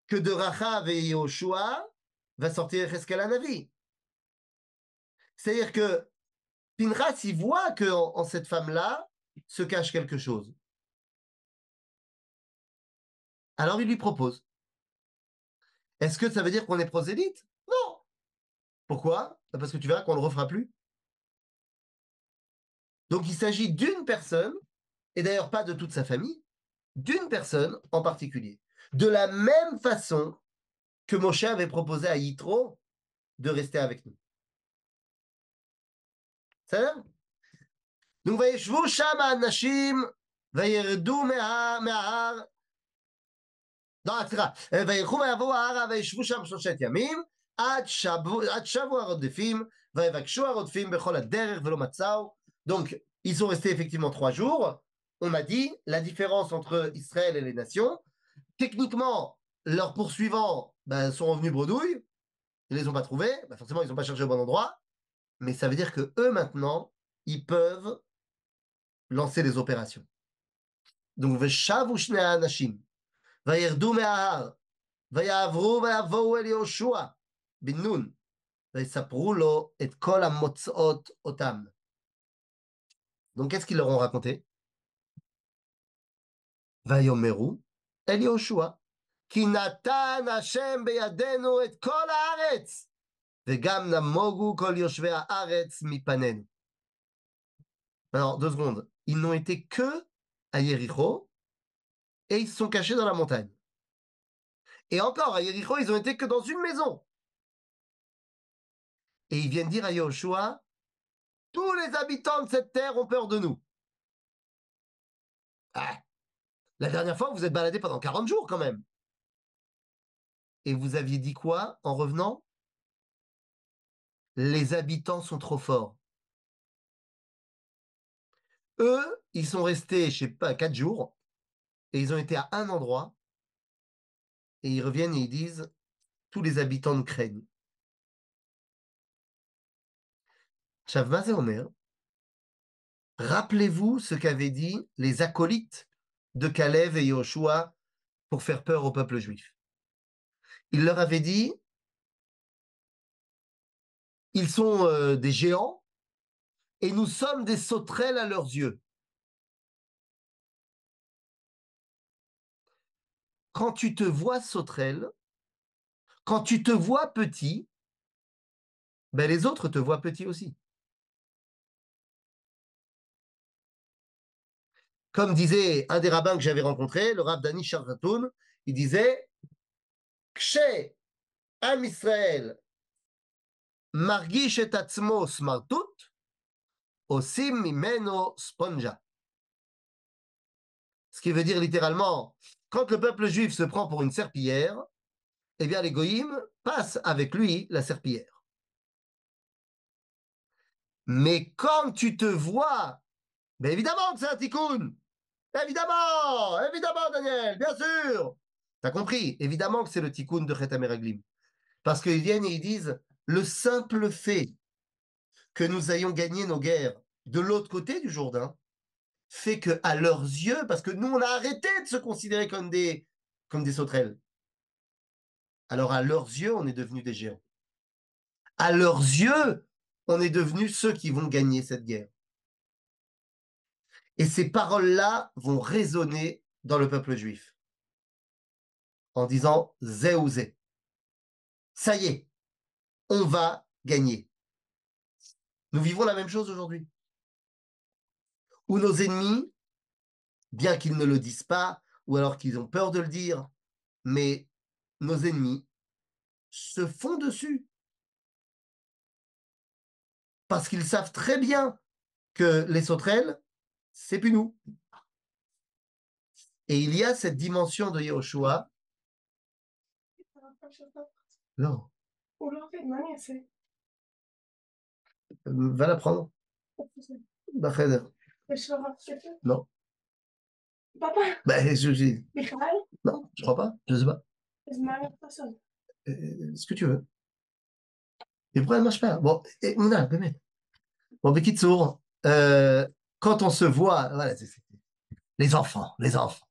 S1: que de Rachav et Yoshua va sortir Cheskel Hanavi. C'est-à-dire que Pinchas, il voit qu'en cette femme-là se cache quelque chose. Alors il lui propose. Est-ce que ça veut dire qu'on est prosélyte? Non. Pourquoi? Parce que tu verras qu'on ne le refera plus. Donc il s'agit d'une personne, et d'ailleurs pas de toute sa famille, d'une personne en particulier. De la même façon que Moshe avait proposé à Yitro de rester avec nous. Ça va? Donc, וישבו שם האנשים וירדו מההר. לא, סליחה. וילכו ויבואו ההרה וישבו שם 3 ימים, עד שבו הרודפים, ויבקשו הרודפים בכל הדרך ולא מצאו. Donc, ils sont restés effectivement 3 jours. On m'a dit la différence entre Israël et les nations. Techniquement, leurs poursuivants sont revenus bredouilles. Ils les ont pas trouvés. Forcément, ils n'ont pas cherché au bon endroit. Mais ça veut dire que eux, maintenant, ils peuvent lancer les opérations. Donc, ושבו שני האנשים, וירדו מההר, ויעברו ויבואו אל יהושע בן נון, ויספרו לו את כל המוצאות אותם. Donc, qu'est-ce qu'ils leur ont raconté? ויאמרו אל יהושע, כי נתן השם בידינו את כל הארץ, וגם נמוגו כל יושבי הארץ מפנינו. Alors, 2 secondes. Ils n'ont été que à Jéricho et ils se sont cachés dans la montagne. Et encore, à Jéricho, ils ont été que dans une maison. Et ils viennent dire à Yahushua, tous les habitants de cette terre ont peur de nous. Ah, la dernière fois, vous êtes baladé pendant 40 jours quand même. Et vous aviez dit quoi en revenant? Les habitants sont trop forts. Eux, ils sont restés, je sais pas, 4 jours. et ils ont été à un endroit, et ils reviennent et ils disent, tous les habitants nous craignent. Shavma c'est Omer. Rappelez-vous ce qu'avaient dit les acolytes de Kalev et Yoshua pour faire peur au peuple juif. Ils leur avaient dit, ils sont des géants et nous sommes des sauterelles à leurs yeux. Quand tu te vois sauterelle, quand tu te vois petit, ben les autres te voient petit aussi. Comme disait un des rabbins que j'avais rencontré, le rabbin Dani Charatoun, il disait Kshe Am Israël margish et atzmo smartut, osim mimeno sponja. Ce qui veut dire littéralement, quand le peuple juif se prend pour une serpillière, eh bien les goïms passent avec lui la serpillière. Mais quand tu te vois, ben évidemment que c'est un tikkun. Évidemment, Daniel, bien sûr. T'as compris, évidemment que c'est le tikkun de Chet HaMeraglim. Parce qu'ils viennent et ils disent, le simple fait que nous ayons gagné nos guerres de l'autre côté du Jourdain fait que à leurs yeux, parce que nous, on a arrêté de se considérer comme des sauterelles. Alors à leurs yeux, on est devenus des géants. À leurs yeux, on est devenus ceux qui vont gagner cette guerre. Et ces paroles-là vont résonner dans le peuple juif en disant Zé ou Zé. Ça y est, on va gagner. Nous vivons la même chose aujourd'hui. Où nos ennemis, bien qu'ils ne le disent pas, ou alors qu'ils ont peur de le dire, mais nos ennemis se font dessus. Parce qu'ils savent très bien que les sauterelles, c'est plus nous. Et il y a cette dimension de Yehoshua. Non. Va la prendre. Non. Papa. Ben, non, je crois pas. Je sais pas. Ce que tu veux. Et pourquoi elle marche pas? Bon, Mouna, bon, Bekitsour, quand on se voit, voilà, les enfants, les enfants.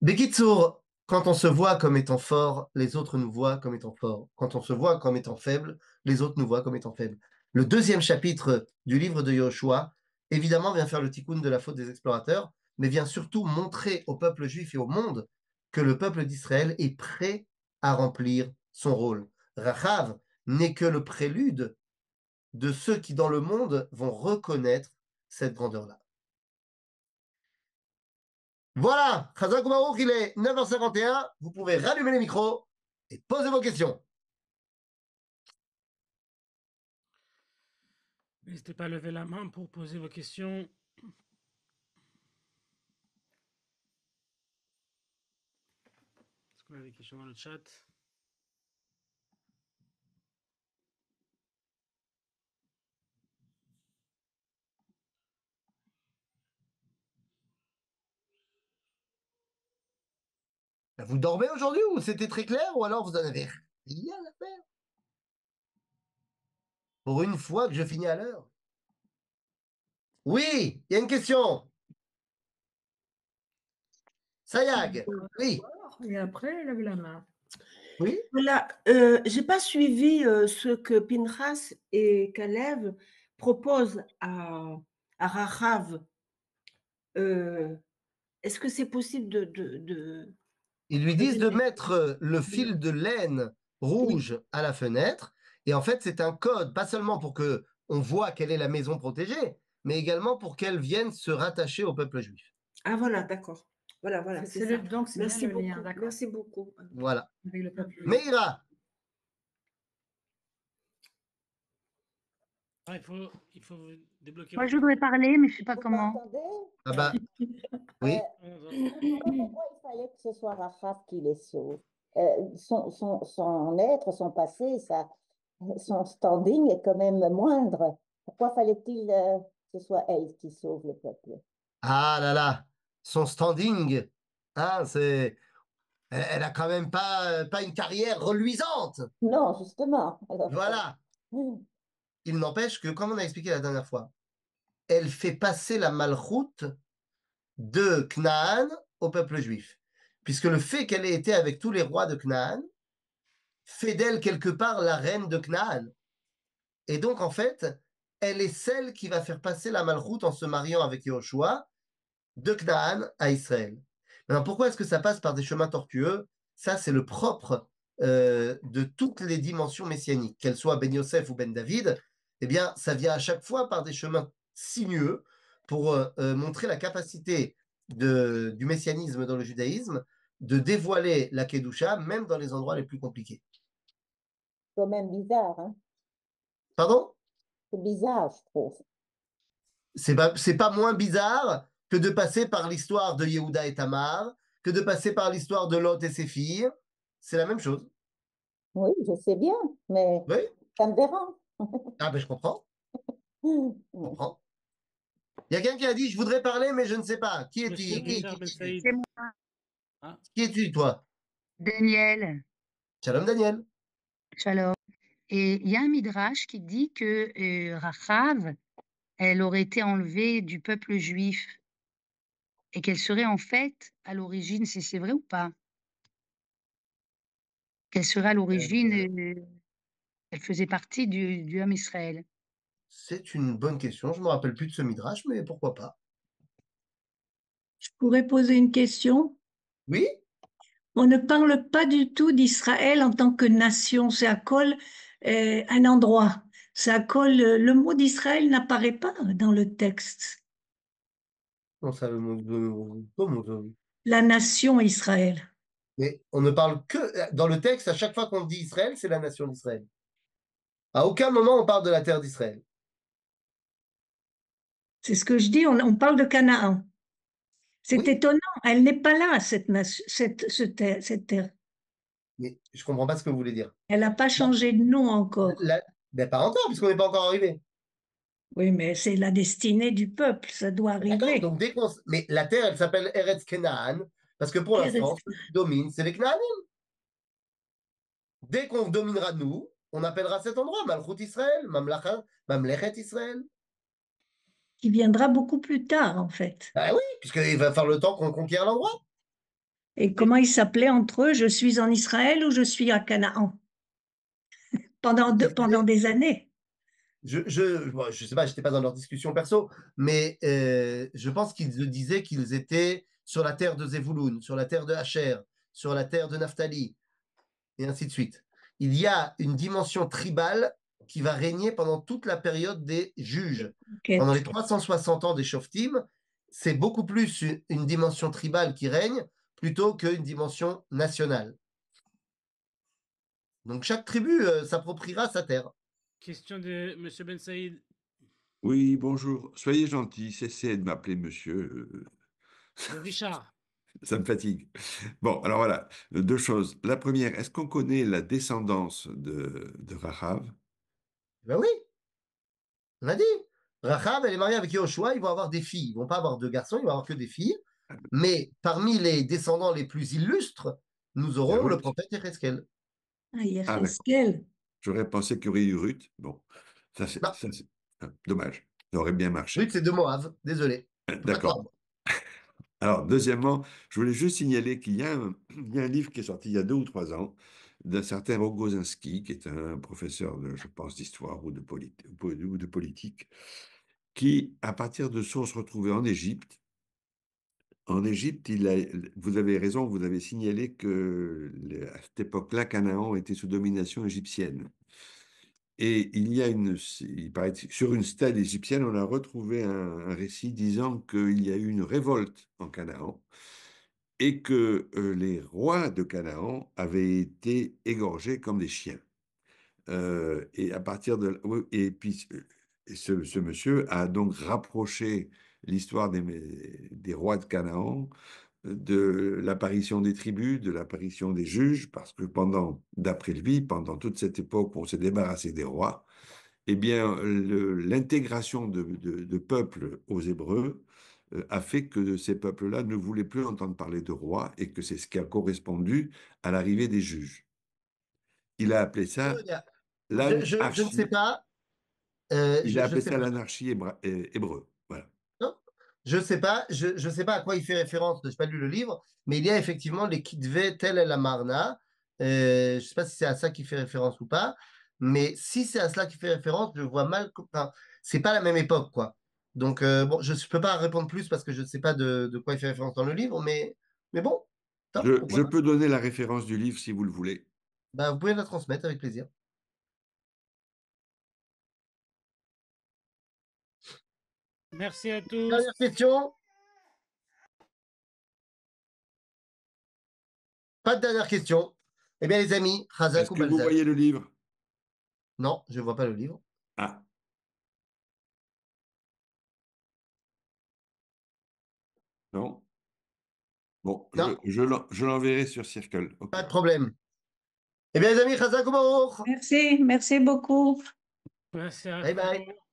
S1: Bekitsour, quand on se voit comme étant fort, les autres nous voient comme étant forts. Quand on se voit comme étant faible, les autres nous voient comme étant faibles. Le deuxième chapitre du livre de Yoshua, évidemment, vient faire le tikkun de la faute des explorateurs, mais vient surtout montrer au peuple juif et au monde que le peuple d'Israël est prêt à remplir son rôle. Rachav n'est que le prélude de ceux qui, dans le monde, vont reconnaître cette grandeur-là. Voilà, Chazak Baruch, il est 9h51. Vous pouvez rallumer les micros et poser vos questions.
S2: N'hésitez pas à lever la main pour poser vos questions. Est-ce qu'on a des questions dans le chat?
S1: Vous dormez aujourd'hui ou c'était très clair ou alors vous en avez rien à faire? Pour une fois que je finis à l'heure. Oui, il y a une question. Sayag, oui.
S3: Et après, lève la main.
S1: Oui.
S4: Voilà, j'ai pas suivi ce que Pinchas et Kalev proposent à Rachav. Est-ce que c'est possible de...
S1: Ils lui disent de mettre le fil de laine rouge à la fenêtre. Et en fait, c'est un code, pas seulement pour que on voit quelle est la maison protégée, mais également pour qu'elle vienne se rattacher au peuple juif.
S4: Ah voilà, d'accord. Voilà, c'est ça.
S3: Donc, c'est
S4: Merci
S3: bien le lien,
S4: beaucoup.
S3: d'accord.
S4: Merci beaucoup.
S1: Voilà.
S3: Avec le peuple.
S1: Meira.
S2: Ah, il faut débloquer.
S5: Moi, je voudrais parler, mais je ne sais pas comment.
S1: Ah bah, oui.
S6: Pourquoi il fallait que ce soit Rachav qui les sauve? Son être, son passé, son standing est quand même moindre. Pourquoi fallait-il que ce soit elle qui sauve le peuple?
S1: Ah là là. son standing. Hein, elle a quand même pas une carrière reluisante.
S6: Non, justement. Alors,
S1: Voilà. Il n'empêche que, comme on a expliqué la dernière fois, elle fait passer la malchoute de Canaan au peuple juif. Puisque le fait qu'elle ait été avec tous les rois de Canaan fait d'elle quelque part la reine de Canaan. Et donc, en fait, elle est celle qui va faire passer la malchoute en se mariant avec Yahushua de Canaan à Israël. Maintenant, pourquoi est-ce que ça passe par des chemins tortueux? Ça, c'est le propre de toutes les dimensions messianiques, qu'elles soient Ben Yosef ou Ben David. Eh bien, ça vient à chaque fois par des chemins sinueux pour montrer la capacité du messianisme dans le judaïsme de dévoiler la Kedusha, même dans les endroits les plus compliqués.
S6: quand même bizarre, hein?
S1: Pardon?
S6: C'est bizarre, je trouve.
S1: C'est pas moins bizarre que de passer par l'histoire de Yehuda et Tamar, que de passer par l'histoire de Lot et ses filles. C'est la même chose.
S6: Oui, je sais bien, mais
S1: Oui?
S6: ça me dérange.
S1: Ah ben je comprends. Je comprends. Il y a quelqu'un qui a dit, je voudrais parler, mais je ne sais pas. Qui es-tu?
S2: Monsieur Richard Ben
S5: C'est
S2: Saïd.
S5: moi,
S2: Ah,
S1: Qui es-tu, toi?
S5: Daniel.
S1: Shalom, Daniel.
S5: Shalom. Et il y a un midrash qui dit que Rachav, elle aurait été enlevée du peuple juif et qu'elle serait en fait à l'origine, c'est vrai ou pas? Qu'elle serait à l'origine, elle faisait partie du Ham Israël.
S1: C'est une bonne question. Je me rappelle plus de ce midrash, mais pourquoi pas?
S3: Je pourrais poser une question.
S1: Oui?
S3: On ne parle pas du tout d'Israël en tant que nation. C'est à col un endroit. C'est à col le mot d'Israël n'apparaît pas dans le texte.
S1: Non, ça, comment ça?
S3: La nation Israël.
S1: Mais on ne parle que dans le texte, à chaque fois qu'on dit Israël, c'est la nation d'Israël. À aucun moment on parle de la terre d'Israël.
S3: C'est ce que je dis. On parle de Canaan. C'est
S1: Oui,
S3: étonnant. Elle n'est pas là, cette terre.
S1: mais je comprends pas ce que vous voulez dire.
S3: Elle n'a pas changé de nom encore.
S1: Ben, pas encore, puisqu'on n'est pas encore arrivé.
S3: Oui, mais c'est la destinée du peuple. Ça doit
S1: D'accord,
S3: arriver.
S1: donc mais la terre, elle s'appelle Eretz Kenaan, parce que pour l'instant, ceux qui dominent, c'est les Knaanim. Dès qu'on dominera nous, on appellera cet endroit Malchut Israël, Mamlechet Israël.
S3: Qui viendra beaucoup plus tard, en fait.
S1: Ah oui, puisqu'il va falloir le temps qu'on conquiert l'endroit.
S3: Et comment ils s'appelaient entre eux? Je suis en Israël ou je suis à Canaan?
S1: Ils
S3: Pendant
S1: allaient-
S3: des années.
S1: bon, je sais pas, j'étais pas dans leur discussion perso, mais je pense qu'ils disaient qu'ils étaient sur la terre de Zevouloun, sur la terre de Hacher, sur la terre de Naphtali, et ainsi de suite. Il y a une dimension tribale qui va régner pendant toute la période des juges. Pendant les 360 ans des Shoftim, c'est beaucoup plus une dimension tribale qui règne plutôt qu'une dimension nationale. Donc chaque tribu s'appropriera sa terre.
S2: question de Monsieur Ben Saïd.
S7: Oui, bonjour. Soyez gentil, cessez de m'appeler monsieur.
S2: Richard.
S7: Ça me fatigue. Bon, alors voilà, deux choses. La première, est-ce qu'on connaît la descendance de Rahav?
S1: Ben oui, on a dit. Rachab, elle est mariée avec Yahushua, ils vont avoir des filles. Ils vont pas avoir de garçons, ils vont avoir que des filles. Mais parmi les descendants les plus illustres, nous
S7: Il y a
S1: aurons le
S7: Ruth.
S1: prophète Yecheskel.
S3: Ah,
S7: Ah, d'accord.
S3: Yecheskel.
S7: J'aurais pensé qu'il y aurait eu Ruth. Bon,
S1: Non,
S7: dommage. Ça aurait bien marché.
S1: Ruth, c'est de Moab, désolé.
S7: D'accord. Alors, deuxièmement, je voulais juste signaler il y a un livre qui est sorti il y a 2 ou 3 ans d'un certain Rogozinski, qui est un professeur, je pense, d'histoire ou de politique, qui, à partir de sources retrouvées en Égypte, vous avez raison, vous avez signalé que à cette époque-là, Canaan était sous domination égyptienne. Et il paraît que sur une stèle égyptienne, on a retrouvé un récit disant qu'il y a eu une révolte en Canaan et que les rois de Canaan avaient été égorgés comme des chiens. Et à partir de oui, et puis ce monsieur a donc rapproché l'histoire des rois de Canaan de l'apparition des tribus, de l'apparition des juges, parce que d'après lui, pendant toute cette époque où on s'est débarrassé des rois, eh bien, l'intégration de peuples aux Hébreux a fait que ces peuples-là ne voulaient plus entendre parler de roi et que c'est ce qui a correspondu à l'arrivée des juges. Il a appelé ça
S1: Je ne sais
S7: l'anarchie.
S1: pas.
S7: Il a
S1: Je
S7: appelé
S1: sais
S7: ça
S1: pas.
S7: l'anarchie hébreu. Voilà.
S1: Non, je sais pas à quoi il fait référence, je n'ai pas lu le livre, mais il y a effectivement les Kitve Tel El Amarna. Je ne sais pas si c'est à ça qu'il fait référence ou pas, mais si c'est à cela qu'il fait référence, je vois mal. Enfin, c'est pas la même époque, quoi. Donc, bon, je ne peux pas répondre plus parce que je ne sais pas de quoi il fait référence dans le livre, mais bon, top,
S7: Je
S1: pourquoi pas.
S7: peux donner la référence du livre si vous le voulez.
S1: Bah, vous pouvez la transmettre avec plaisir.
S2: Merci à tous.
S1: Dernière question. Pas de dernière question. Eh bien, les amis, Chazak
S7: Est-ce
S1: ou
S7: que vous
S1: Balzac?
S7: voyez le livre?
S1: Non, je ne vois pas le livre.
S7: Ah. Non? Bon,
S1: Non,
S7: je l'enverrai sur Circle. Ok.
S1: pas de problème. Eh bien, les amis, Chazak ou Baruch.
S3: Merci, merci beaucoup.
S2: Merci à
S1: Bye
S2: vous.
S1: bye.